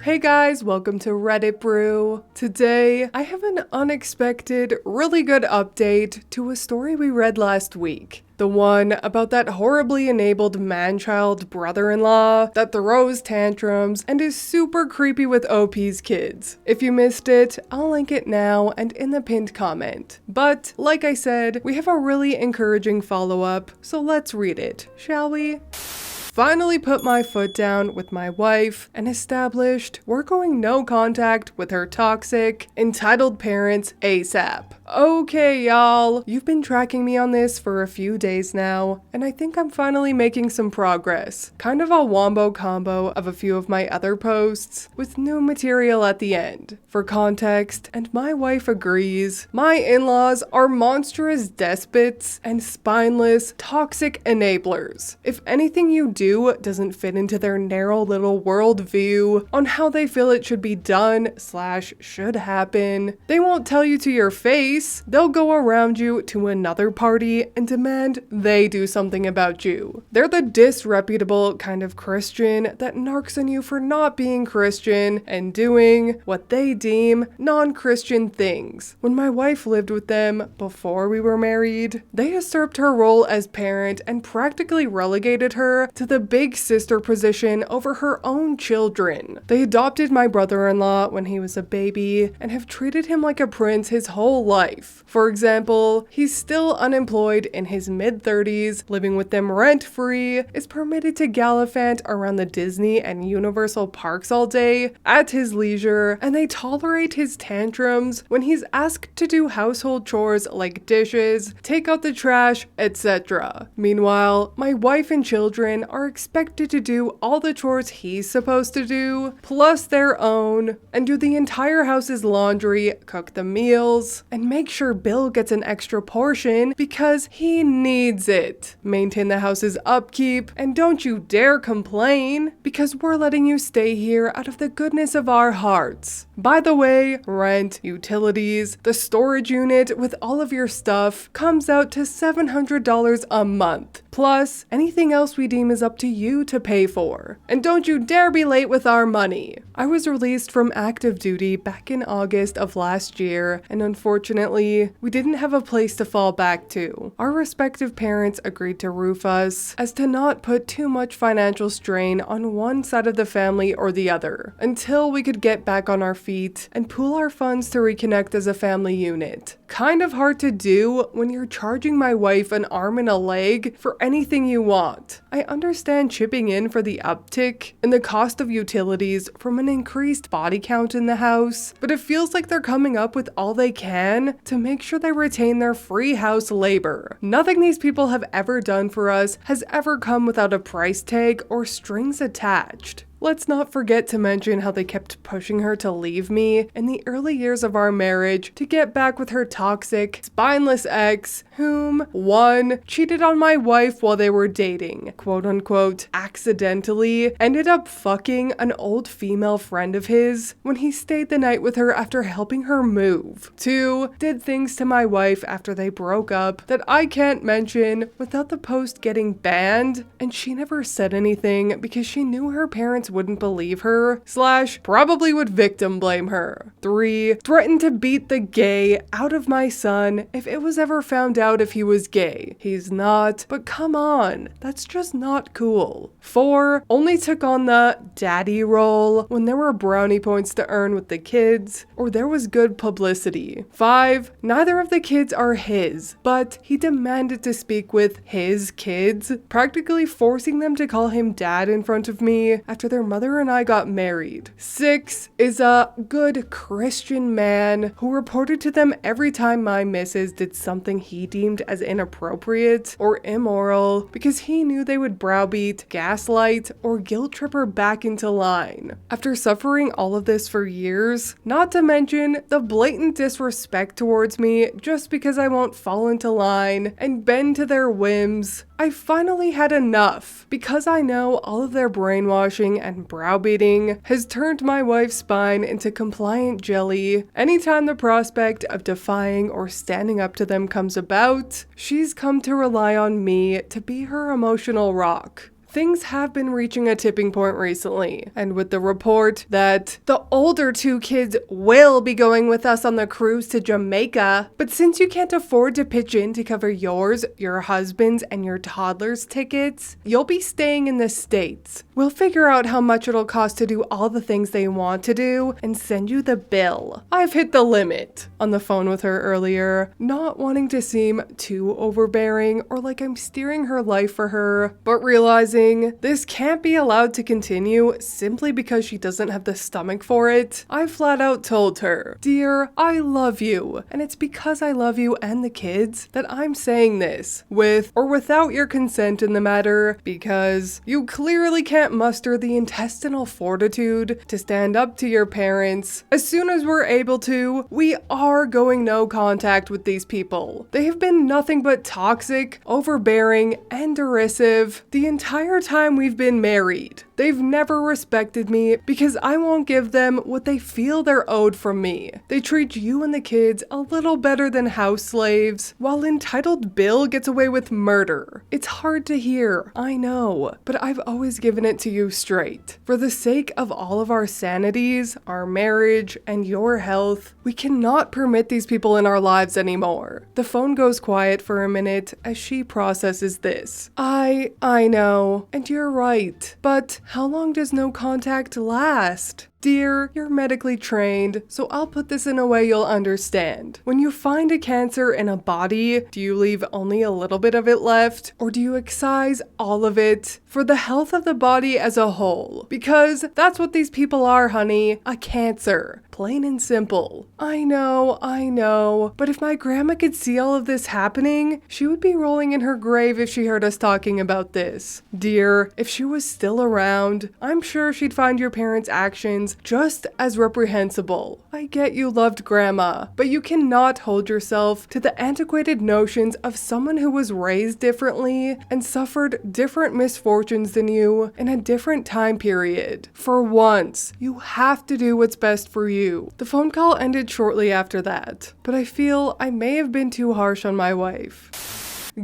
Hey guys, welcome to Reddit Brew. Today, I have an unexpected, really good update to a story we read last week. The one about that horribly enabled man-child brother-in-law that throws tantrums and is super creepy with OP's kids. If you missed it, I'll link it now and in the pinned comment. But, like I said, we have a really encouraging follow-up, so let's read it, shall we? Finally put my foot down with my wife and established we're going no contact with her toxic, entitled parents ASAP. Okay, y'all, you've been tracking me on this for a few days now, and I think I'm finally making some progress. Kind of a wombo combo of a few of my other posts, with new material at the end. For context, and my wife agrees, my in-laws are monstrous despots and spineless, toxic enablers. If anything you do doesn't fit into their narrow little worldview on how they feel it should be done / should happen, they won't tell you to your face. They'll go around you to another party and demand they do something about you. They're the disreputable kind of Christian that narcs on you for not being Christian and doing what they deem non-Christian things. When my wife lived with them before we were married, they usurped her role as parent and practically relegated her to the big sister position over her own children. They adopted my brother-in-law when he was a baby and have treated him like a prince his whole life. For example, he's still unemployed in his mid-30s, living with them rent-free, is permitted to gallivant around the Disney and Universal parks all day at his leisure, and they tolerate his tantrums when he's asked to do household chores like dishes, take out the trash, etc. Meanwhile, my wife and children are expected to do all the chores he's supposed to do, plus their own, and do the entire house's laundry, cook the meals, and make sure Bill gets an extra portion because he needs it. Maintain the house's upkeep, and don't you dare complain because we're letting you stay here out of the goodness of our hearts. By the way, rent, utilities, the storage unit with all of your stuff comes out to $700 a month. Plus, anything else we deem is up to you to pay for. And don't you dare be late with our money. I was released from active duty back in August of last year, and unfortunately, we didn't have a place to fall back to. Our respective parents agreed to roof us as to not put too much financial strain on one side of the family or the other, until we could get back on our feet and pool our funds to reconnect as a family unit. Kind of hard to do when you're charging my wife an arm and a leg for anything you want. I understand chipping in for the uptick in the cost of utilities from an increased body count in the house, but it feels like they're coming up with all they can to make sure they retain their free house labor. Nothing these people have ever done for us has ever come without a price tag or strings attached. Let's not forget to mention how they kept pushing her to leave me in the early years of our marriage to get back with her toxic, spineless ex, whom, 1, cheated on my wife while they were dating, quote unquote, accidentally, ended up fucking an old female friend of his when he stayed the night with her after helping her move. 2, did things to my wife after they broke up that I can't mention without the post getting banned, and she never said anything because she knew her parents wouldn't believe her / probably would victim blame her. 3, threatened to beat the gay out of my son if it was ever found out if he was gay. He's not, but come on, that's just not cool. 4, only took on the daddy role when there were brownie points to earn with the kids or there was good publicity. 5, neither of the kids are his, but he demanded to speak with his kids, practically forcing them to call him dad in front of me after their mother and I got married. 6 is a good Christian man who reported to them every time my missus did something he deemed as inappropriate or immoral because he knew they would browbeat, gaslight, or guilt trip her back into line. After suffering all of this for years, not to mention the blatant disrespect towards me just because I won't fall into line and bend to their whims, I finally had enough because I know all of their brainwashing and browbeating has turned my wife's spine into compliant jelly. Anytime the prospect of defying or standing up to them comes about, she's come to rely on me to be her emotional rock. things have been reaching a tipping point recently, and with the report that the older two kids will be going with us on the cruise to Jamaica, but since you can't afford to pitch in to cover yours, your husband's, and your toddler's tickets, you'll be staying in the States. We'll figure out how much it'll cost to do all the things they want to do and send you the bill. I've hit the limit. On the phone with her earlier, not wanting to seem too overbearing or like I'm steering her life for her, but realizing this can't be allowed to continue simply because she doesn't have the stomach for it, I flat out told her, "Dear, I love you, and it's because I love you and the kids that I'm saying this, with or without your consent in the matter, because you clearly can't muster the intestinal fortitude to stand up to your parents. As soon as we're able to, we are going no contact with these people. They have been nothing but toxic, overbearing, and derisive the entire time we've been married. They've never respected me because I won't give them what they feel they're owed from me. They treat you and the kids a little better than house slaves, while entitled Bill gets away with murder. It's hard to hear, I know, but I've always given it to you straight. For the sake of all of our sanities, our marriage, and your health, we cannot permit these people in our lives anymore." The phone goes quiet for a minute as she processes this. I know, and you're right, but how long does no contact last? Dear, you're medically trained, so I'll put this in a way you'll understand. When you find a cancer in a body, do you leave only a little bit of it left, or do you excise all of it for the health of the body as a whole? Because that's what these people are, honey, a cancer. Plain and simple. I know, but if my grandma could see all of this happening, she would be rolling in her grave if she heard us talking about this. Dear, if she was still around, I'm sure she'd find your parents' actions just as reprehensible. I get you loved grandma, but you cannot hold yourself to the antiquated notions of someone who was raised differently and suffered different misfortunes than you in a different time period. For once, you have to do what's best for you. The phone call ended shortly after that, but I feel I may have been too harsh on my wife.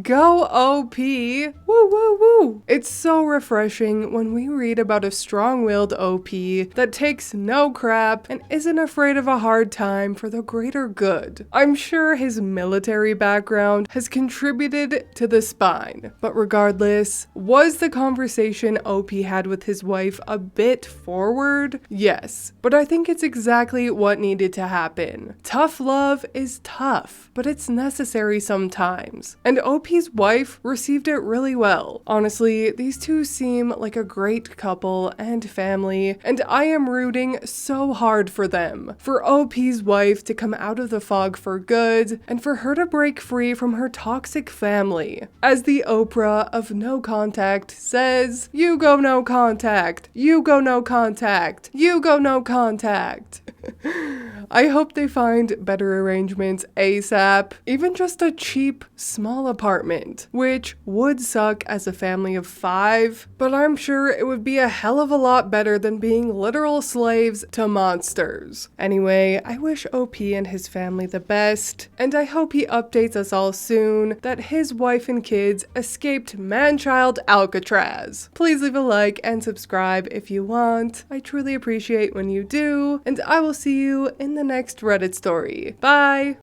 Go OP! Woo woo woo! It's so refreshing when we read about a strong-willed OP that takes no crap and isn't afraid of a hard time for the greater good. I'm sure his military background has contributed to the spine, but regardless, was the conversation OP had with his wife a bit forward? Yes, but I think it's exactly what needed to happen. Tough love is tough, but it's necessary sometimes, and OP's wife received it really well. Honestly, these two seem like a great couple and family, and I am rooting so hard for them. For OP's wife to come out of the fog for good, and for her to break free from her toxic family. As the Oprah of No Contact says, you go no contact, you go no contact, you go no contact. I hope they find better arrangements ASAP, even just a cheap, small apartment, which would suck as a family of 5, but I'm sure it would be a hell of a lot better than being literal slaves to monsters. Anyway, I wish OP and his family the best, and I hope he updates us all soon that his wife and kids escaped man-child Alcatraz. Please leave a like and subscribe if you want. I truly appreciate when you do, and I will see you in the next Reddit story. Bye!